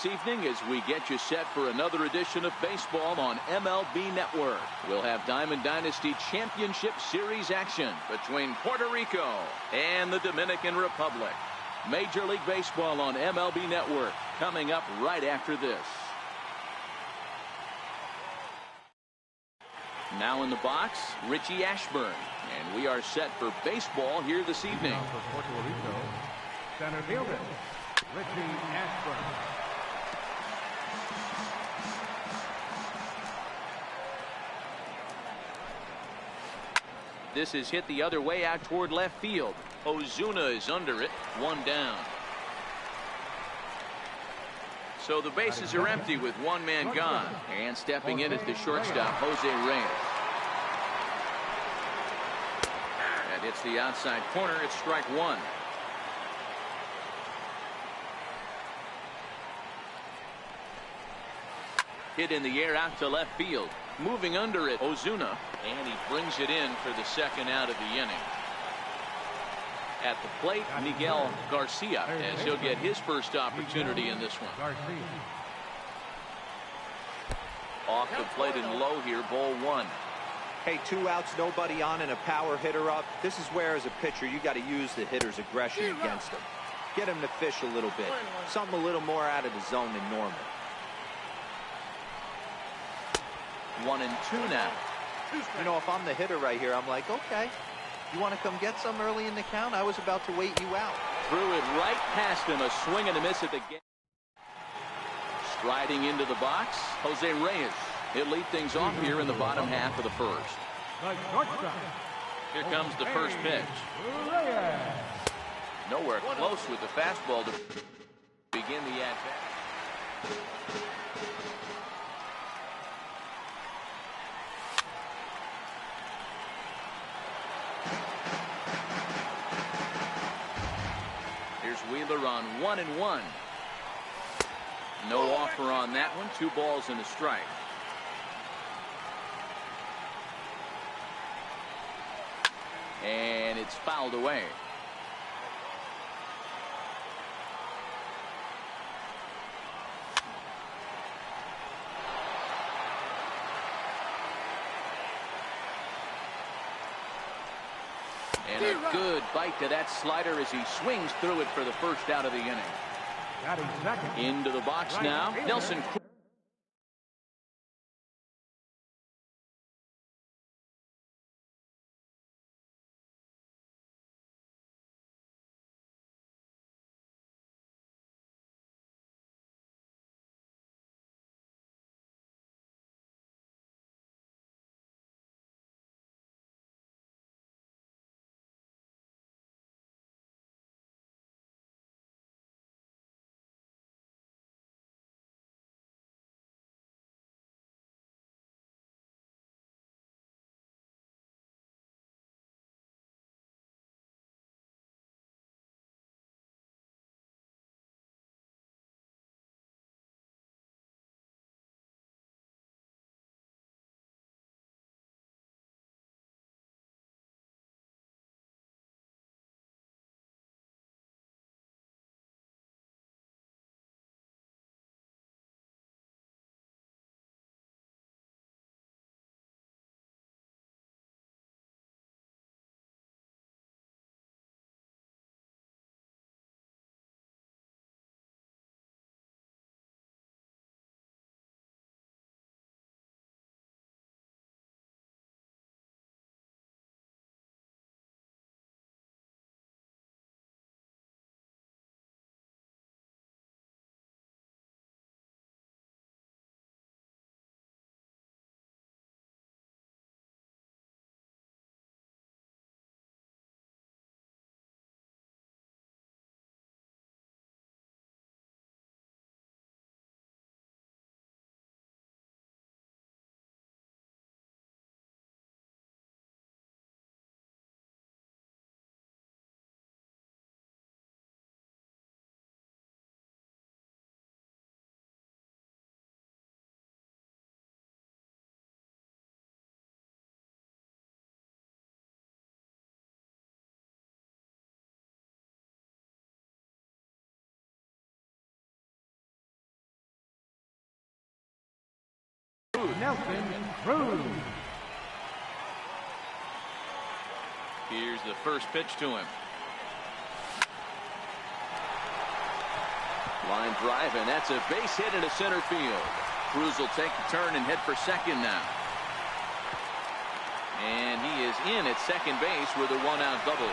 this evening as we get you set for another edition of baseball on MLB Network. We'll have Diamond Dynasty Championship Series action between Puerto Rico and the Dominican Republic. Major League Baseball on MLB Network coming up right after this. Now in the box, Richie Ashburn. And we are set for baseball here this evening. Now for Puerto Rico, center fielder, Richie Ashburn. This is hit the other way out toward left field. Ozuna is under it, one down. So the bases are empty with one man gone. And stepping in is the shortstop, Jose Reyes. That hits the outside corner. It's strike one. Hit in the air out to left field. Moving under it, Ozuna. And he brings it in for the second out of the inning. At the plate, Miguel Garcia, as he'll get his first opportunity in this one. Off the plate and low here, ball one. Hey, 2 outs, nobody on, and a power hitter up. This is where, as a pitcher, you got to use the hitter's aggression against him. Get him to fish a little bit. Something a little more out of the zone than normal. 1-2 now. You know, if I'm the hitter right here, I'm like, okay, you want to come get some early in the count? I was about to wait you out. Threw it right past him, a swing and a miss at the gate. Striding into the box, Jose Reyes. He'll lead things off here in the bottom half of the first. Here comes the first pitch. Nowhere close with the fastball to begin the at-bat. Here's Wheeler on 1-1. No offer on that one. 2 balls and a strike. And it's fouled away. And a good bite to that slider as he swings through it for the first out of the inning. Into the box now, Nelson. Nelson Cruz. Here's the first pitch to him. Line drive, and that's a base hit into center field. Cruz will take the turn and head for second now. And he is in at second base with a one-out double.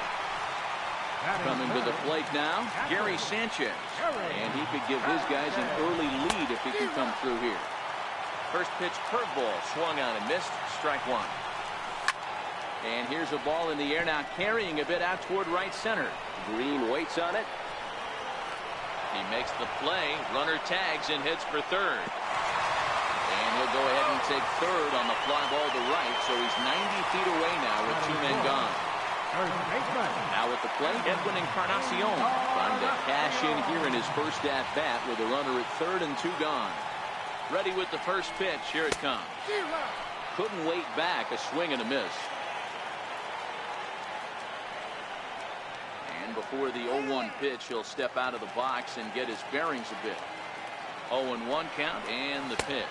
Coming to the plate now, Gary Sanchez. And he could give his guys an early lead if he can come through here. First pitch curveball, swung on and missed, strike one. And here's a ball in the air now, carrying a bit out toward right center. Green waits on it. He makes the play, runner tags and heads for third. And he'll go ahead and take third on the fly ball to right, so he's 90 feet away now with two men gone. Now at the plate, Edwin Encarnacion trying to cash in here in his first at-bat with a runner at third and two gone. Ready with the first pitch. Here it comes. Couldn't wait back. A swing and a miss. And before the 0-1 pitch, he'll step out of the box and get his bearings a bit. 0-1 count and the pitch.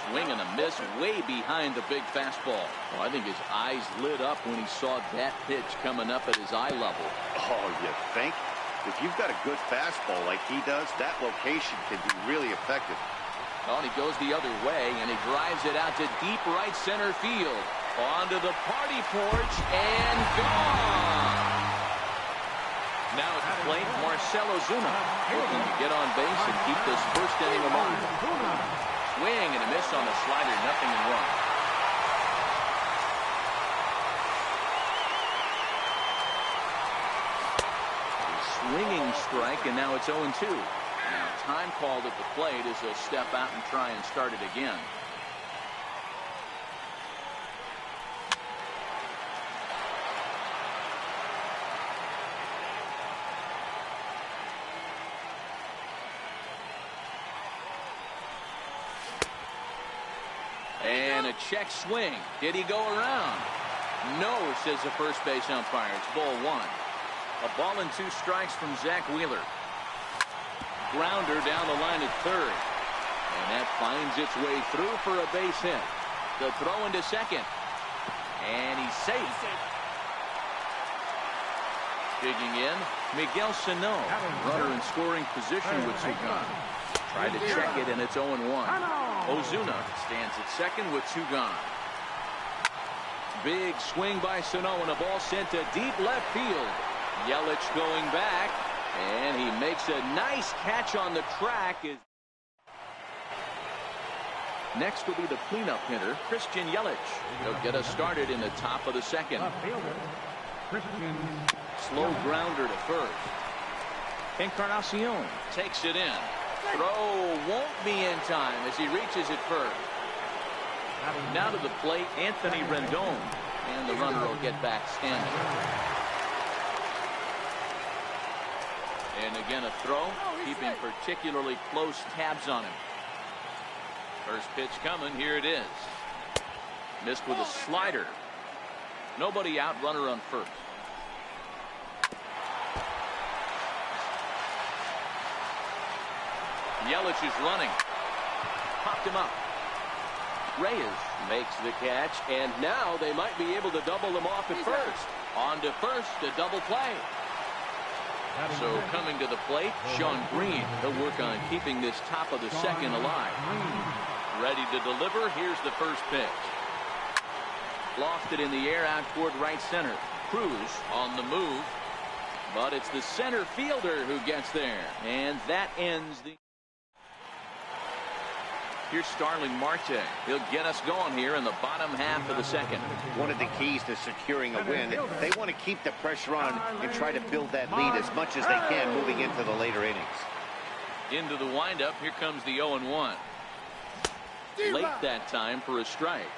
Swing and a miss way behind the big fastball. Well, I think his eyes lit up when he saw that pitch coming up at his eye level. Oh, you think? If you've got a good fastball like he does, that location can be really effective. Oh, and he goes the other way, and he drives it out to deep right center field. Onto the party porch, and gone! Now at the plate, Marcell Ozuna looking to get on base and keep this first inning alive. Swing and a miss on the slider, nothing in one. Swinging strike, and now it's 0-2. Now time called at the plate as he'll step out and try and start it again. And a check swing. Did he go around? No, says the first base umpire. It's ball one. A ball and two strikes from Zach Wheeler. Grounder down the line at third. And that finds its way through for a base hit. The throw into second. And he's safe. Digging in, Miguel Sano. Runner in scoring position with two gone. Tried to check it, and it's 0-1. Ozuna stands at second with two gone. Big swing by Sano, and a ball sent to deep left field. Yelich going back, and he makes a nice catch on the track. Next will be the cleanup hitter, Christian Yelich. He'll get us started in the top of the second. Slow grounder to first. Encarnacion takes it in. Throw won't be in time as he reaches it first. Now to the plate, Anthony Rendon. And the runner will get back standing. And again a throw, keeping particularly close tabs on him. First pitch coming, here it is. Missed with a slider. Nobody out, runner on first. Yelich is running. Popped him up. Reyes makes the catch, and now they might be able to double him off at first. On to first, a double play. So coming to the plate, Sean Green. He'll work on keeping this top of the second alive. Ready to deliver. Here's the first pitch. Lofted in the air out toward right center. Cruz on the move. But it's the center fielder who gets there. And that ends the... Here's Starling Marte. He'll get us going here in the bottom half of the second. One of the keys to securing a win, they want to keep the pressure on and try to build that lead as much as they can moving into the later innings. Into the windup, here comes the 0-1. Late that time for a strike.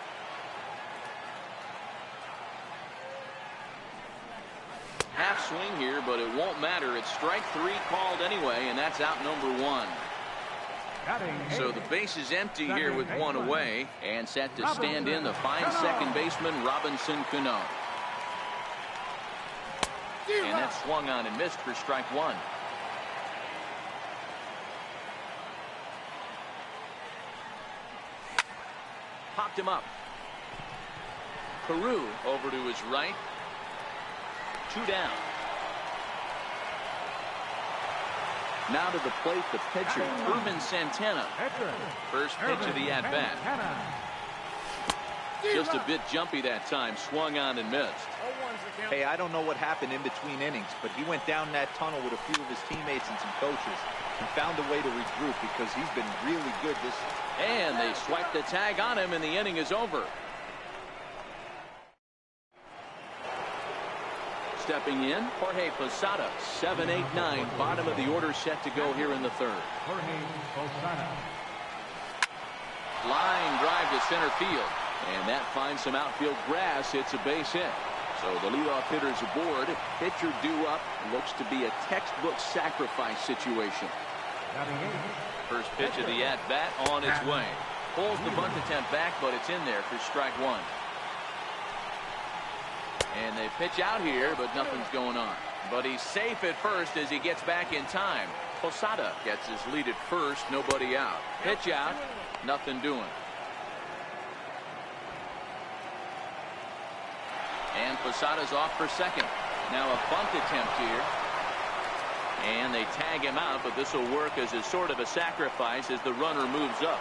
Half swing here, but it won't matter. It's strike three called anyway, and that's out number one. So the base is empty here with one away, and set to stand in the fine second baseman Robinson Cano. And that swung on and missed for strike one. popped him up. Carew over to his right. 2 down. Now to the plate, the pitcher, Ruben Santana. First pitch of the at-bat. Just a bit jumpy that time. Swung on and missed. Hey, I don't know what happened in between innings, but he went down that tunnel with a few of his teammates and some coaches and found a way to regroup because he's been really good this year. And they swipe the tag on him, and the inning is over. Stepping in, Jorge Posada, 7, 8, 9, bottom of the order set to go here in the third. Jorge Posada. Line drive to center field, and that finds some outfield grass. It's a base hit. So the leadoff hitter's aboard. Pitcher due up. Looks to be a textbook sacrifice situation. First pitch of the at-bat on its way. Pulls the bunt attempt back, but it's in there for strike 1. And they pitch out here, but nothing's going on. But he's safe at first as he gets back in time. Posada gets his lead at first, nobody out. Pitch out, nothing doing. And Posada's off for second. Now a bunt attempt here. And they tag him out, but this will work as a sort of a sacrifice as the runner moves up.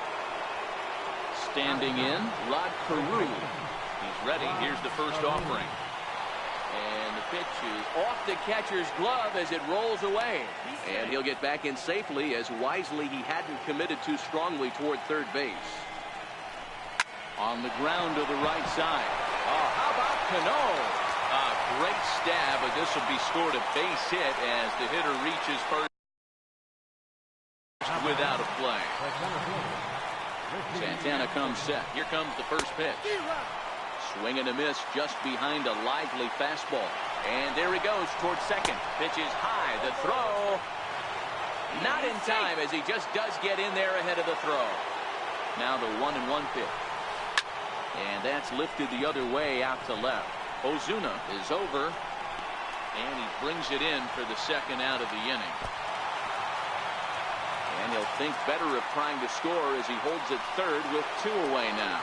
Standing in, Rod Carew. He's ready. Here's the first offering. And the pitch is off the catcher's glove as it rolls away. And he'll get back in safely as wisely he hadn't committed too strongly toward third base. On the ground to the right side. Oh, how about Cano? A great stab, but this will be scored a base hit as the hitter reaches first without a play. Santana comes set. Here comes the first pitch. Swing and a miss just behind a lively fastball. And there he goes towards second. Pitch is high. The throw. Not in time as he just does get in there ahead of the throw. Now the 1-1 pitch. And that's lifted the other way out to left. Ozuna is over. And he brings it in for the second out of the inning. And he'll think better of trying to score as he holds it third with 2 away now.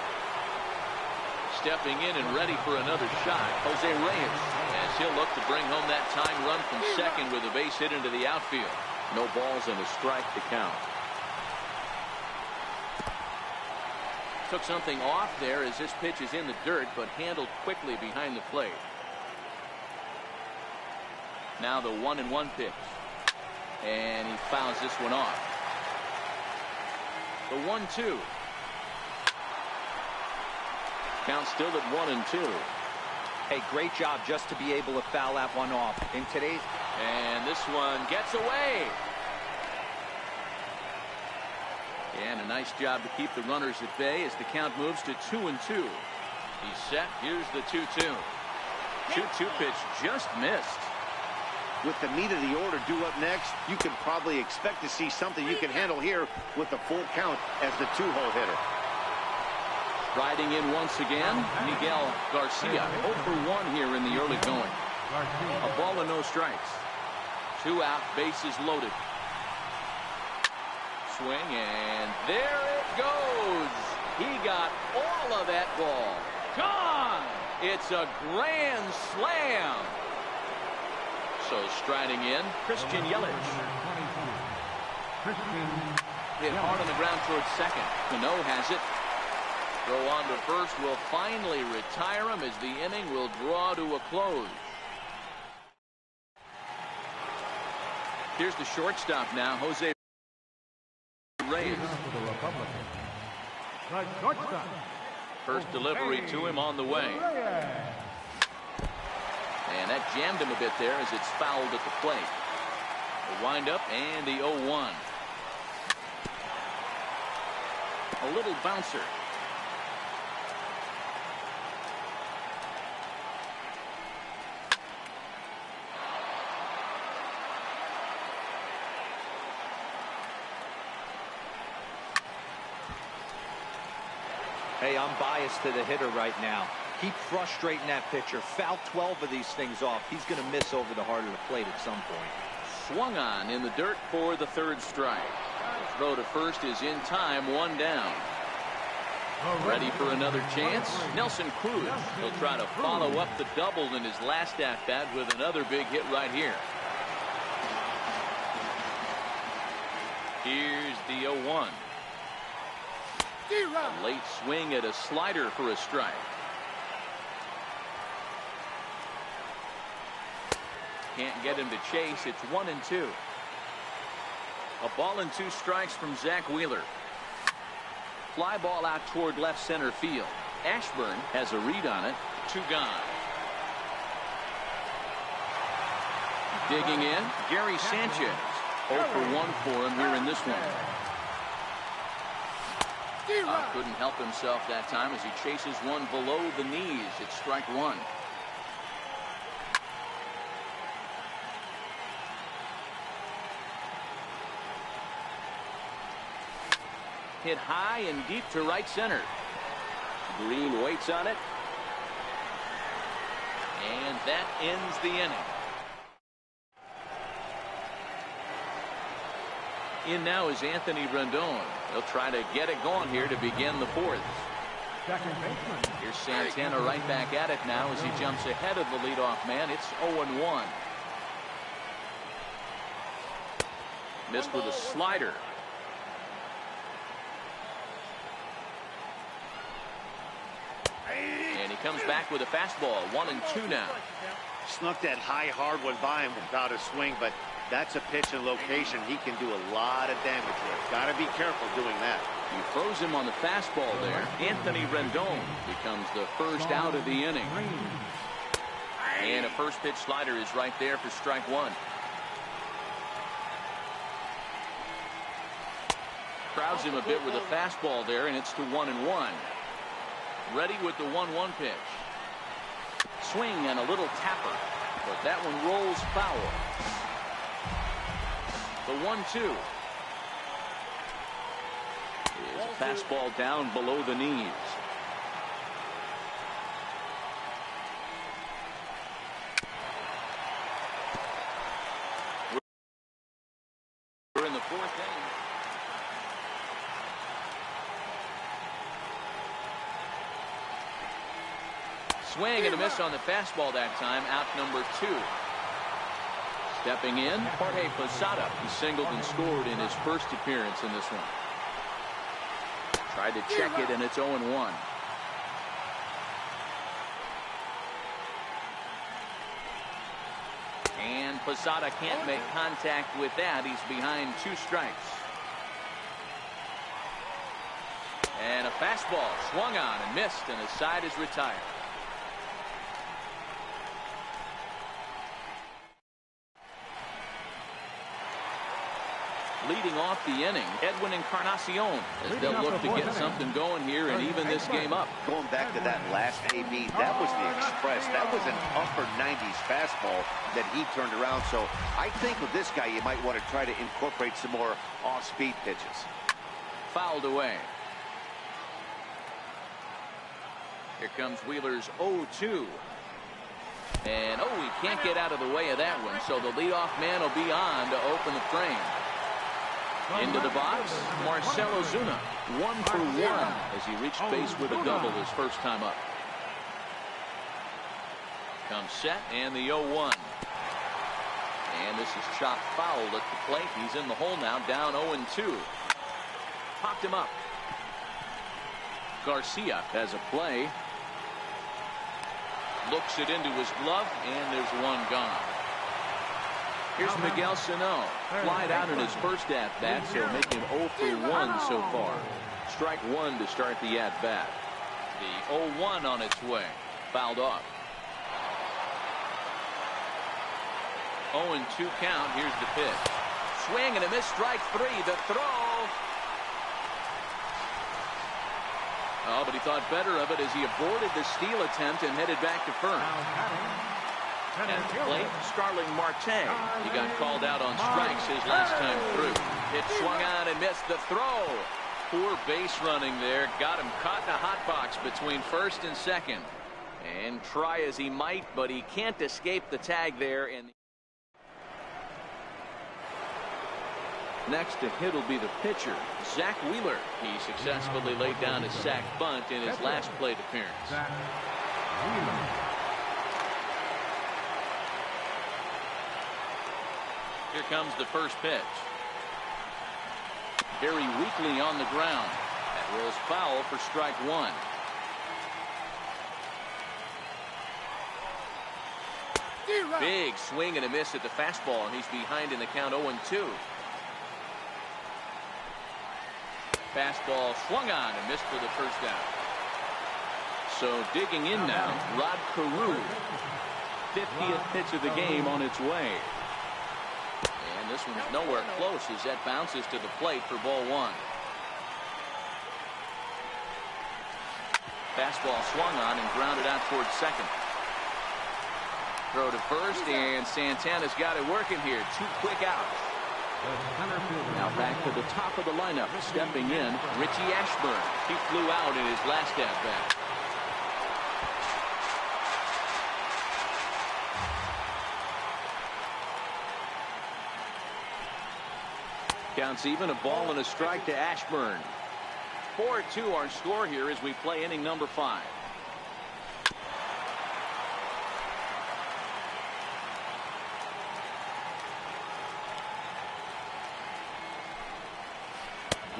Stepping in and ready for another shot, Jose Reyes, as he'll look to bring home that tying run from second with a base hit into the outfield. No balls and a strike to count. Took something off there as this pitch is in the dirt, but handled quickly behind the plate. Now the 1-1 pitch. And he fouls this one off. The 1-2. Count still at 1-2. Hey, great job just to be able to foul that one off in today's. And this one gets away. And a nice job to keep the runners at bay as the count moves to 2-2. He's set. Here's the 2-2. 2-2 pitch just missed. With the meat of the order due up next, you can probably expect to see something you can handle here with a full count as the 2-hole hitter. Riding in once again, Miguel Garcia. 0 for 1 here in the early going. A ball and no strikes. 2 out, bases loaded. Swing, and there it goes. He got all of that ball. Gone! It's a grand slam. So striding in, Christian Yelich. Hit hard on the ground towards second. Cano has it. Throw on to first will finally retire him as the inning will draw to a close. Here's the shortstop now, Jose Reyes. First delivery to him on the way. And that jammed him a bit there as it's fouled at the plate. The windup and the 0-1. A little bouncer. Hey, I'm biased to the hitter right now. Keep frustrating that pitcher. Foul 12 of these things off. He's going to miss over the heart of the plate at some point. Swung on in the dirt for the third strike. The throw to first is in time, 1 down. Ready for another chance? Nelson Cruz. He'll try to follow up the double in his last at-bat with another big hit right here. Here's the 0-1. A late swing at a slider for a strike. Can't get him to chase. It's 1-2. A ball and 2 strikes from Zach Wheeler. Fly ball out toward left center field. Ashburn has a read on it. 2 gone. Digging in, Gary Sanchez. 0 for 1 for him here in this one. Couldn't help himself that time as he chases one below the knees. It's strike 1. Hit high and deep to right center. Green waits on it. And that ends the inning. In now is Anthony Rendon. He'll try to get it going here to begin the 4th. Here's Santana right back at it now as he jumps ahead of the leadoff man. It's 0-1. Missed with a slider. And he comes back with a fastball. 1-2 now. Snuck that high hard one by him without a swing, but that's a pitch and location he can do a lot of damage with. Got to be careful doing that. You froze him on the fastball there. Anthony Rendon becomes the first out of the inning. And a first pitch slider is right there for strike 1. Crowds him a bit with a fastball there, and it's to 1-1. Ready with the 1-1 pitch. Swing and a little tapper, but that one rolls foul. The 1-2 is a fastball down below the knees. We're in the 4th inning. Swing and a miss on the fastball that time. Out number 2. Stepping in, Jorge Posada. He singled and scored in his first appearance in this one. Tried to check it, and it's 0-1. And Posada can't make contact with that. He's behind 2 strikes. And a fastball swung on and missed, and his side is retired. Leading off the inning, Edwin Encarnacion, as they'll look to get something going here and even this game up. Going back to that last AB, that was the express. That was an upper 90s fastball that he turned around. So I think with this guy, you might want to try to incorporate some more off-speed pitches. Fouled away. Here comes Wheeler's 0-2. And, he can't get out of the way of that one. So the leadoff man will be on to open the frame. Into the box, Marcell Ozuna, 1 for 1 as he reached base with a double his first time up. Comes set and the 0-1. And this is chopped foul at the plate. He's in the hole now, down 0-2. Popped him up. Garcia has a play. Looks it into his glove, and there's one gone. Here's Miguel Sano. Flied out in his first at-bat, so make him 0 for 1 so far. Strike 1 to start the at-bat. The 0-1 on its way. Fouled off. 0-2 count. Here's the pitch. Swing and a miss. Strike 3. The throw. Oh, but he thought better of it as he aborted the steal attempt and headed back to first. At the plate, Starling Marte. He got called out on strikes his last time through. It swung on and missed the throw. Poor base running there. Got him caught in a hot box between first and second. And try as he might, but he can't escape the tag there. And Next to hit will be the pitcher, Zach Wheeler. He successfully laid down a sac bunt in his last plate appearance. Zach Wheeler. Here comes the first pitch. Very weakly on the ground. That rolls foul for strike one. Big swing and a miss at the fastball, and he's behind in the count 0-2. Fastball swung on and missed for the first out. So digging in now, Rod Carew. 50th pitch of the game on its way. And this one's nowhere close as that bounces to the plate for ball one. Fastball swung on and grounded out towards second. Throw to first, and Santana's got it working here. 2 quick outs. Now back to the top of the lineup. Stepping in, Richie Ashburn. He flew out in his last at-bat. Counts even, a ball and a strike to Ashburn. 4-2 our score here as we play inning number 5.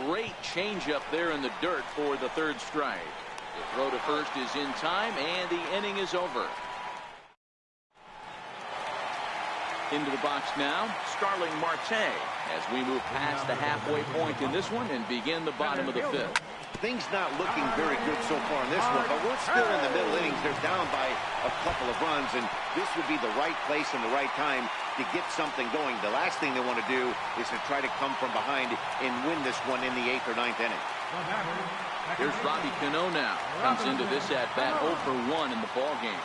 Great changeup there in the dirt for the third strike. The throw to first is in time, and the inning is over. Into the box now, Starling Marte, as we move past the halfway point in this one and begin the bottom of the 5th. Things not looking very good so far in this one, but we're still in the middle innings. They're down by a couple of runs, and this would be the right place and the right time to get something going. The last thing they want to do is to try to come from behind and win this one in the 8th or 9th inning. Here's Robbie Cano now. Comes into this at-bat 0 for 1 in the ball game.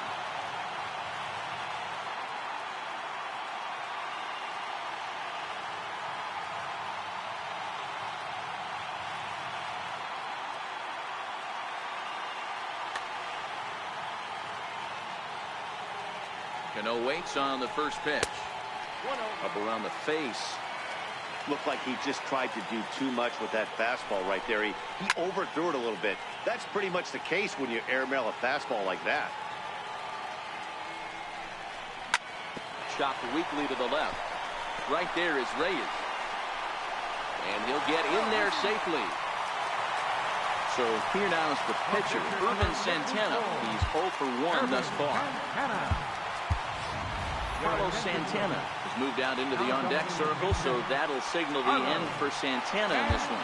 Cano waits on the first pitch. Up around the face. Looked like he just tried to do too much with that fastball right there. He overthrew it a little bit. That's pretty much the case when you airmail a fastball like that. Chopped weakly to the left. Right there is Reyes. And he'll get in there safely. So here now is the pitcher, Irvin Santana. He's 0 for 1 thus far. Carlos Santana has moved out into the on-deck circle, so that'll signal the end for Santana in this one.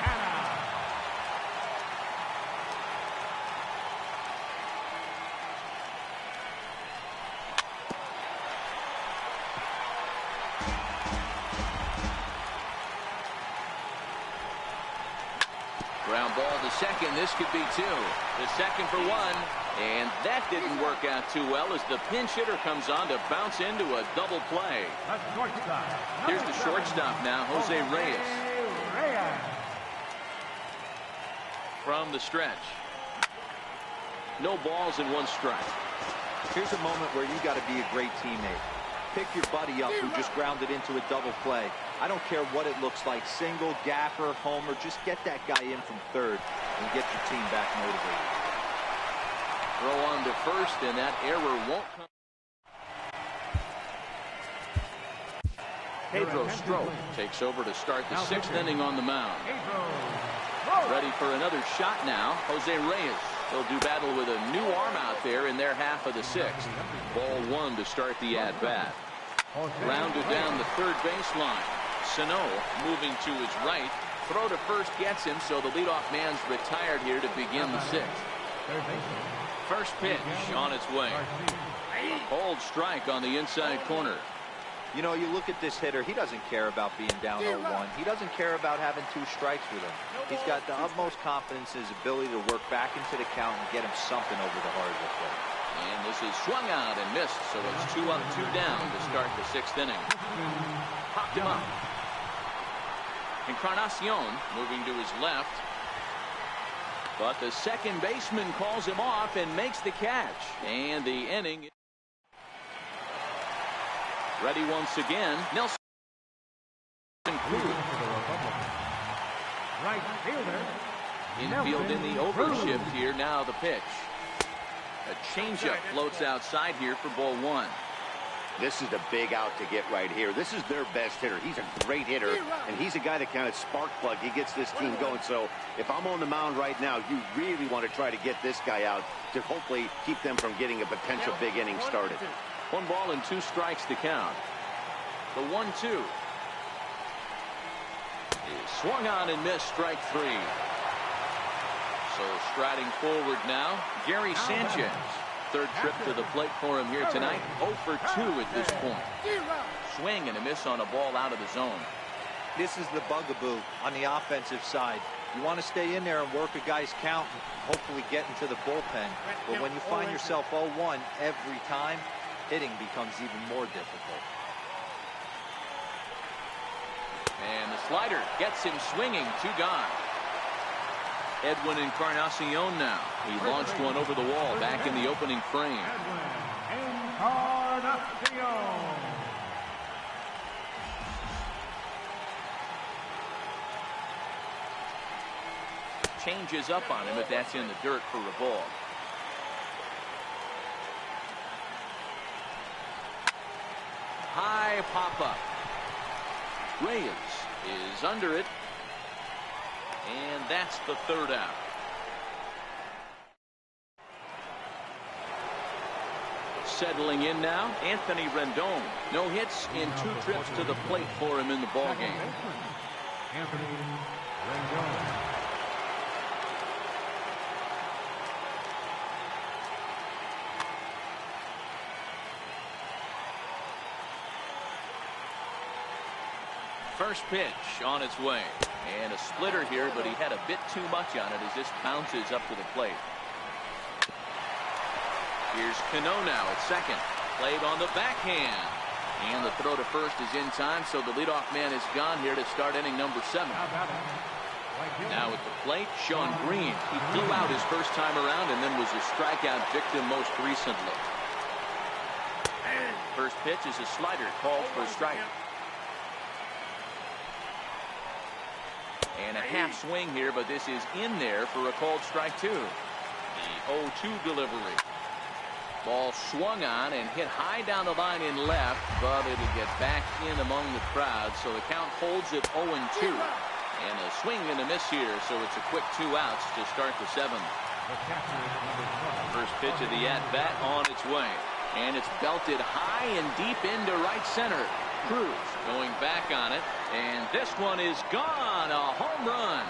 Ground ball to second. This could be 2. The second for 1. And that didn't work out too well as the pinch hitter comes on to bounce into a double play. Here's the shortstop now, Jose Reyes. From the stretch. No balls and 1 strike. Here's a moment where you got to be a great teammate. Pick your buddy up who just grounded into a double play. I don't care what it looks like, single, gapper, homer, just get that guy in from third and get your team back motivated. Throw on to first, and that error won't come. Pedro Strop takes over to start the 6th inning on the mound. Ready for another shot now, Jose Reyes. He'll do battle with a new arm out there in their half of the 6th. Ball 1 to start the at-bat. Rounded down the third baseline. Sano moving to his right. Throw to first gets him, so the leadoff man's retired here to begin the 6th. First pitch on its way. Hold strike on the inside corner. You know, you look at this hitter, he doesn't care about being down 0-1. He doesn't care about having 2 strikes with him. He's got the utmost confidence in his ability to work back into the count and get him something over the heart of the plate. And this is swung out and missed, so it's 2 up, 2 down to start the 6th inning. Popped him up. Encarnacion moving to his left. But the second baseman calls him off and makes the catch. And the inning. Ready once again. Nelson Cruz. Right fielder. Infield in the overshift here. Now the pitch. A changeup floats outside here for ball one. This is the big out to get right here. This is their best hitter. He's a great hitter, and he's a guy that kind of spark plug. He gets this team going. So if I'm on the mound right now, you really want to try to get this guy out to hopefully keep them from getting a potential big inning started. 1 ball and 2 strikes to count. The 1-2 is swung on and missed, strike 3. So striding forward now, Gary Sanchez. Third trip to the plate for him here tonight. 0 for 2 at this point. Swing and a miss on a ball out of the zone. This is the bugaboo on the offensive side. You want to stay in there and work a guy's count and hopefully get into the bullpen. But when you find yourself 0-1 every time, hitting becomes even more difficult. And the slider gets him swinging. 2 gone. Edwin Encarnacion now. He launched one over the wall back in the opening frame. Edwin Encarnacion. Changes up on him if that's in the dirt for a ball. High pop-up. Reyes is under it. And that's the 3rd out. Settling in now, Anthony Rendon. No hits in 2 trips to the plate for him in the ballgame. Anthony Rendon. First pitch on its way. And a splitter here, but he had a bit too much on it as this bounces up to the plate. Here's Cano now at second. Played on the backhand. And the throw to first is in time, so the leadoff man is gone here to start inning number 7. Now at the plate, Sean Green. He flew out his first time around and then was a strikeout victim most recently. First pitch is a slider called for a strike. And a half swing here, but this is in there for a called strike 2. The 0-2 delivery. Ball swung on and hit high down the line in left, but it'll get back in among the crowd, so the count holds at 0-2. And a swing and a miss here, so it's a quick 2 outs to start the 7th. First pitch of the at-bat on its way. And it's belted high and deep into right center. Cruz going back on it, and this one is gone. A home run.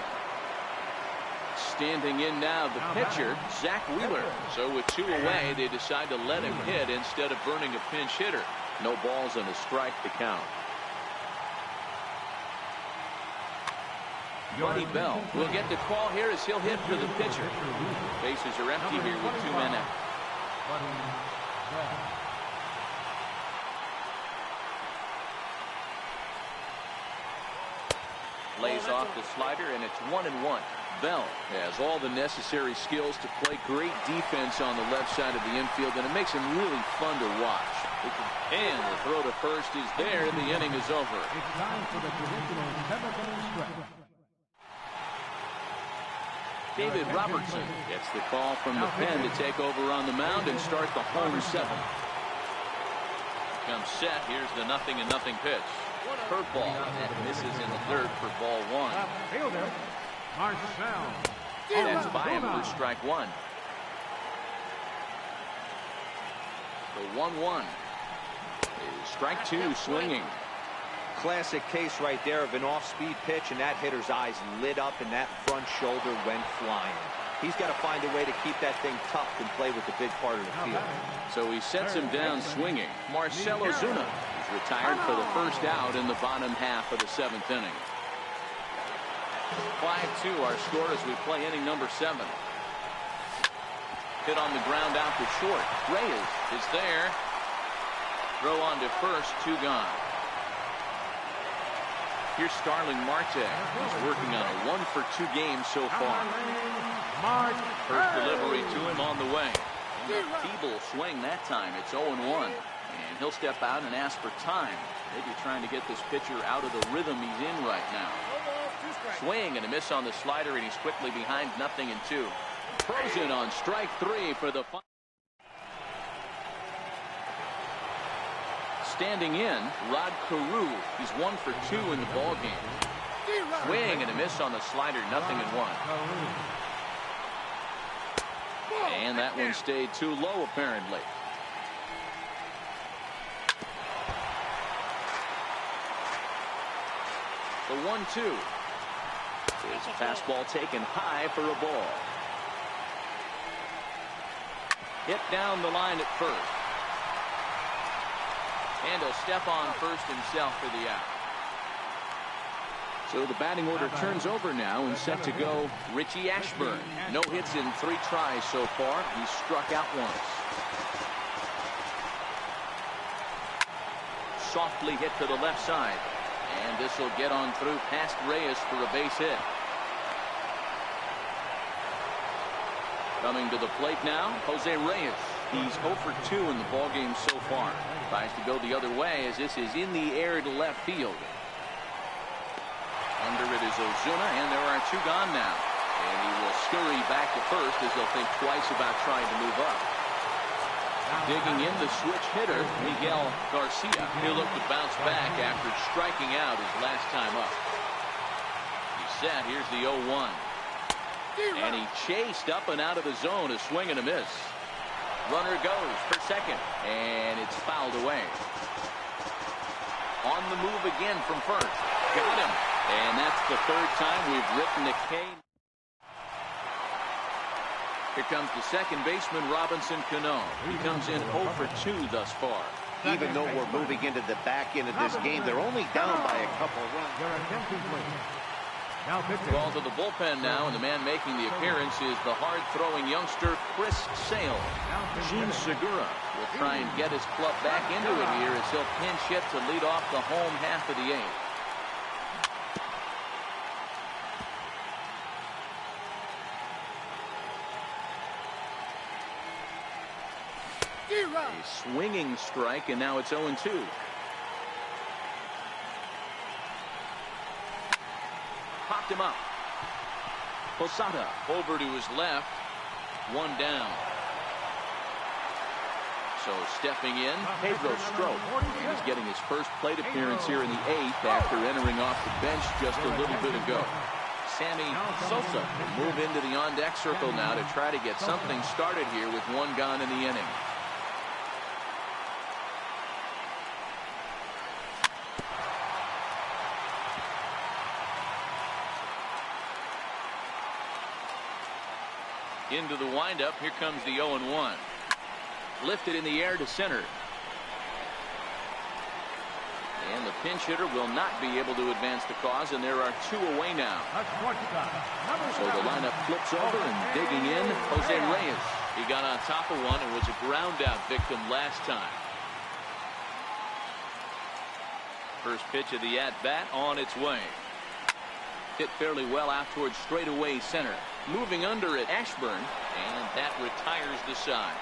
Standing in now, the pitcher, Zach Wheeler. So with 2 away, they decide to let him hit instead of burning a pinch hitter. No balls and a strike to count. Buddy Bell will get the call here as he'll hit for the pitcher. Bases are empty here with 2 men out. Lays off the slider, and it's 1-1. Bell has all the necessary skills to play great defense on the left side of the infield, and it makes him really fun to watch. And the throw to first is there, and the inning is over. It's time for the traditional 7th inning stretch. David Robertson gets the call from the pen to take over on the mound and start the home 7th. Comes set. Here's the 0-0 pitch. Curveball that misses in the dirt for ball 1. Fielder, Marcel. That's by him for strike 1. The 1-1 is strike 2 swinging. Classic case right there of an off-speed pitch, and that hitter's eyes lit up and that front shoulder went flying. He's got to find a way to keep that thing tucked and play with the big part of the field. So he sets him down swinging. Marcell Ozuna is retired for the first out in the bottom half of the 7th inning. 5-2 our score as we play inning number 7. Hit on the ground out to short. Reyes is there. Throw on to first, 2 gone. Here's Starling Marte. He's working on a 1-for-2 game so far. First delivery to him on the way. Feeble swing that time. It's 0-1. And he'll step out and ask for time. Maybe trying to get this pitcher out of the rhythm he's in right now. Swing and a miss on the slider, and he's quickly behind 0-2. Frozen on strike 3 for the final. Standing in, Rod Carew. He's 1 for 2 in the ball game. Swing and a miss on the slider, 0-1. And that one stayed too low, apparently. The 1-2. His fastball taken high for a ball. Hit down the line at first. And he'll step on first himself for the out. So the batting order turns over now, and set to go Richie Ashburn. No hits in 3 tries so far. He's struck out once. Softly hit to the left side. And this will get on through past Reyes for a base hit. Coming to the plate now, Jose Reyes. He's 0 for 2 in the ballgame so far. Tries to go the other way as this is in the air to left field. Under it is Ozuna, and there are 2 gone now. And he will scurry back to first as he'll think twice about trying to move up. Digging in the switch hitter, Miguel Garcia. He'll look to bounce back after striking out his last time up. He's set. Here's the 0-1. And he chased up and out of the zone. A swing and a miss. Runner goes for second, and it's fouled away. On the move again from first. Got him. And that's the 3rd time we've written a K. Here comes the second baseman, Robinson Cano. He comes in 0 for 2 thus far. Even though we're moving into the back end of this game, they're only down by a couple of runs. Ball to the bullpen now, and the man making the appearance is the hard-throwing youngster Chris Sale. Gene Segura will try and get his club back into it here as he'll pinch hit to lead off the home half of the 8th. A swinging strike, and now it's 0-2. Popped him up. Posada over to his left. 1 down. So stepping in, Pedro Strop. He's getting his first plate appearance here in the 8th after entering off the bench just a little bit ago. Sammy Sosa will move into the on-deck circle now to try to get something started here with 1 gone in the inning. Into the windup. Here comes the 0-1. Lifted in the air to center. And the pinch hitter will not be able to advance the cause, and there are 2 away now. So the lineup flips over, and digging in, Jose Reyes. He got on top of one and was a ground out victim last time. First pitch of the at-bat on its way. Hit fairly well out towards straightaway center. Moving under it, Ashburn, and that retires the side.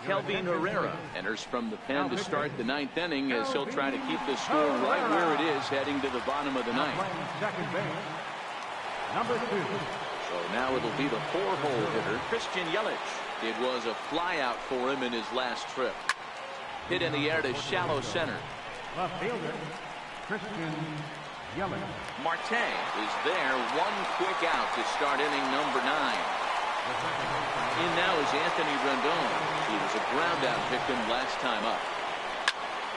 Kelvin Herrera enters from the pen to start the 9th inning as he'll try to keep the score right where it is heading to the bottom of the 9th. So now it'll be the 4-hole hitter, Christian Yelich. It was a flyout for him in his last trip. Hit in the air to shallow center. Left fielder, Christian Yelich. Marte is there, 1 quick out to start inning number 9. In now is Anthony Rendon. He was a ground out victim last time up.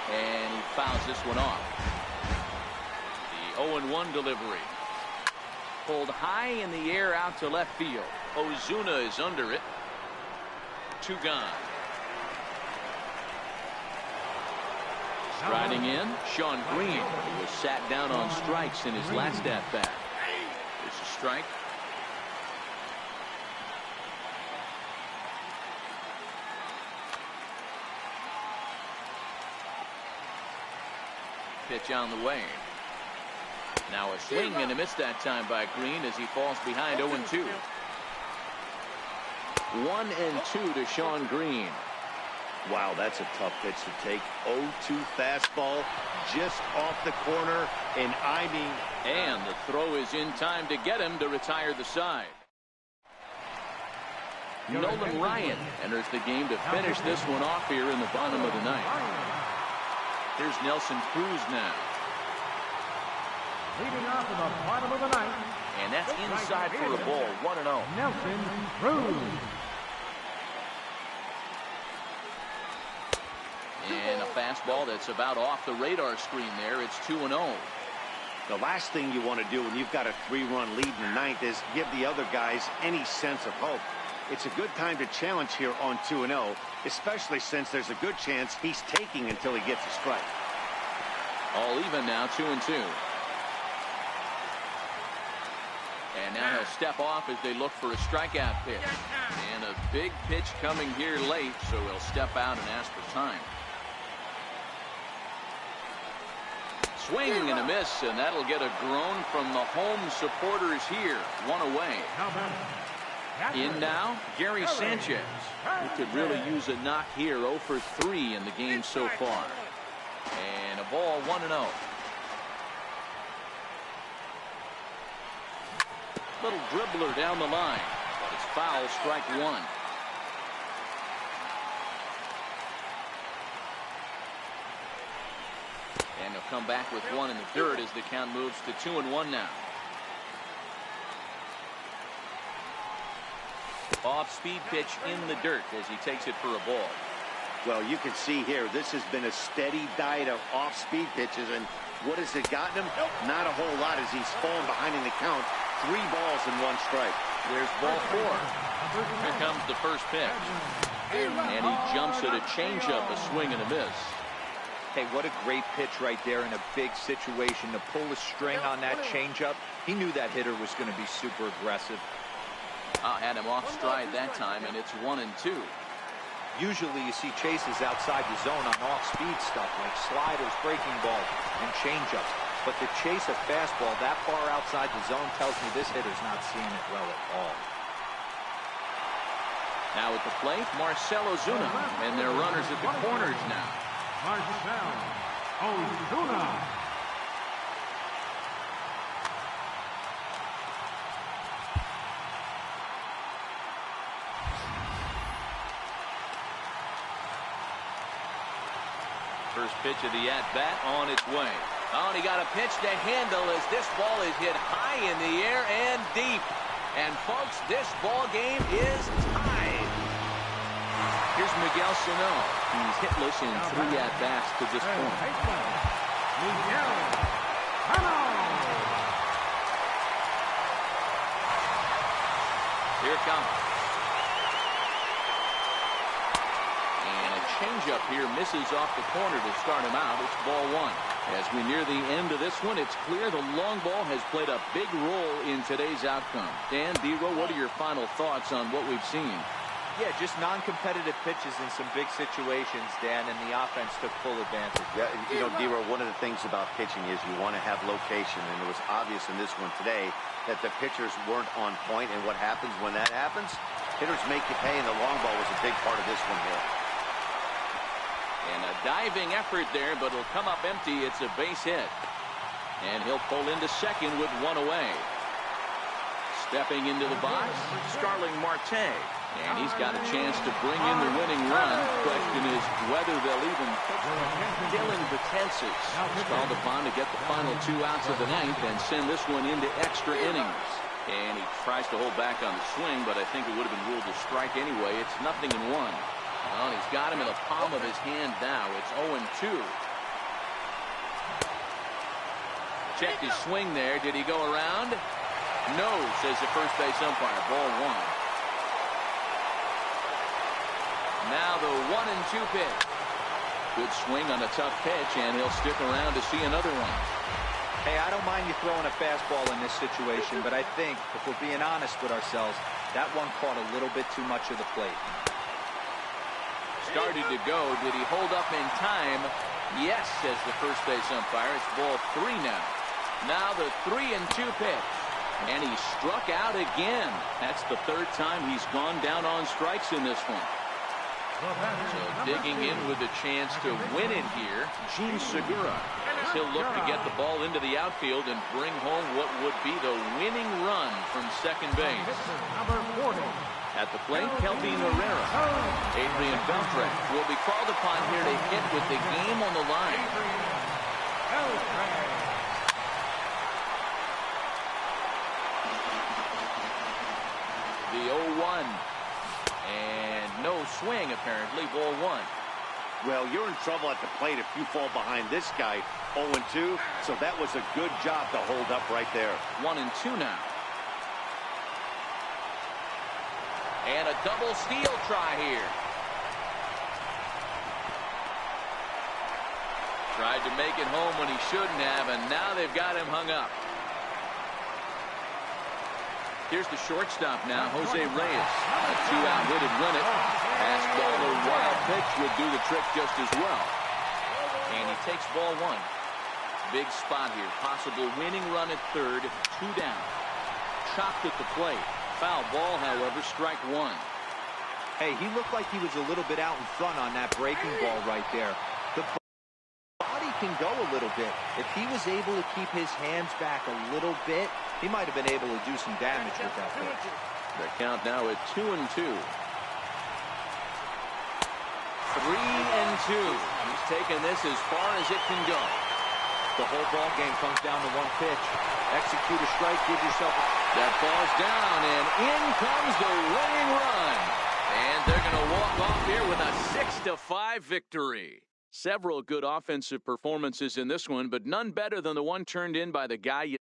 And he fouls this one off. The 0-1 delivery. Pulled high in the air out to left field. Ozuna is under it. 2 gone. Striding in, Sean Green, who was sat down on strikes in his last at-bat. There's a strike. pitch on the way. Now a swing and a miss that time by Green as he falls behind 0-2. 1-2 to Sean Green. Wow, that's a tough pitch to take. 0-2 fastball just off the corner. And the throw is in time to get him to retire the side. Nolan Ryan enters the game to finish this one off here in the bottom of the ninth. Here's Nelson Cruz now. Leading off in the bottom of the ninth. And that's inside for a ball. 1-0. Nelson Cruz. And a fastball that's about off the radar screen there. It's 2-0. The last thing you want to do when you've got a 3-run lead in the ninth is give the other guys any sense of hope. It's a good time to challenge here on 2-0, especially since there's a good chance he's taking until he gets a strike. All even now, 2-2. And now he'll step off as they look for a strikeout pitch. And a big pitch coming here late, so he'll step out and ask for time. Swing and a miss, and that'll get a groan from the home supporters here. One away. In now, Gary Sanchez. He could really use a knock here. 0 for 3 in the game so far. And a ball, 1-0. Little dribbler down the line, but it's foul, strike one. And he'll come back with one in the third as the count moves to 2-1 now. Off-speed pitch in the dirt as he takes it for a ball. Well, you can see here, this has been a steady diet of off-speed pitches, and what has it gotten him? Not a whole lot as he's fallen behind in the count. 3 balls and 1 strike. There's ball 4. Here comes the first pitch. And he jumps at a changeup, a swing and a miss. Hey, what a great pitch right there in a big situation to pull the string on that changeup. He knew that hitter was going to be super aggressive. Had him off stride that time, and it's 1-2. Usually you see chases outside the zone on off-speed stuff like sliders, breaking balls, and changeups. But to chase a fastball that far outside the zone tells me this hitter's not seeing it well at all. Now at the plate, Marcell Ozuna, and their runners at the corners now. Marcell Ozuna. First pitch of the at-bat on its way. Oh, and he got a pitch to handle as this ball is hit high in the air and deep. And, folks, this ball game is tied. Here's Miguel Sano. He's hitless in 3 at-bats to this point. Miguel Sano. Here it comes. Changeup here misses off the corner to start him out. It's ball 1. As we near the end of this one, it's clear the long ball has played a big role in today's outcome. Dan, D-Row, what are your final thoughts on what we've seen? Yeah, just non-competitive pitches in some big situations, Dan, and the offense took full advantage. Yeah, you know, D-Row, one of the things about pitching is you want to have location, and it was obvious in this one today that the pitchers weren't on point, and what happens when that happens? Hitters make you pay, and the long ball was a big part of this one here. And a diving effort there, but it'll come up empty. It's a base hit. And he'll pull into second with 1 away. Stepping into the box, Starling Marte. And he's got a chance to bring in the winning run. Question is whether they'll even pitch Dylan Betances. He's called upon to get the final 2 outs of the ninth and send this one into extra innings. And he tries to hold back on the swing, but I think it would have been ruled a strike anyway. It's 0-1. Well, he's got him in the palm of his hand now. It's 0-2. Checked his swing there. Did he go around? No, says the first base umpire. Ball 1. Now the 1-2 pitch. Good swing on a tough pitch, and he'll stick around to see another one. Hey, I don't mind you throwing a fastball in this situation, but I think, if we're being honest with ourselves, that one caught a little bit too much of the plate. Started to go. Did he hold up in time? Yes, says the first base umpire. It's ball 3 now. Now the 3-2 pitch. And he struck out again. That's the 3rd time he's gone down on strikes in this one. So digging in with a chance to win it here, Gene Segura. As he'll look to get the ball into the outfield and bring home what would be the winning run from second base. At the plate, Kelvin Herrera. Adrian Beltre will be called upon here to hit with the game on the line. The 0-1. And no swing, apparently. Ball 1. Well, you're in trouble at the plate if you fall behind this guy. 0-2. So that was a good job to hold up right there. 1-2 now. And a double steal try here. Tried to make it home when he shouldn't have, and now they've got him hung up. Here's the shortstop now, Jose Reyes. A 2-out hit and run it. Fastball or wild pitch would do the trick just as well. And he takes ball 1. Big spot here. Possible winning run at 3rd. 2 down. Chopped at the plate. Foul ball, however, strike 1. Hey, he looked like he was a little bit out in front on that breaking ball right there. The body can go a little bit. If he was able to keep his hands back a little bit, he might have been able to do some damage with that pitch. The count now at 2-2. 3-2. He's taking this as far as it can go. The whole ball game comes down to one pitch. Execute a strike, give yourself a... That falls down, and in comes the winning run. And they're going to walk off here with a 6-5 victory. Several good offensive performances in this one, but none better than the one turned in by the guy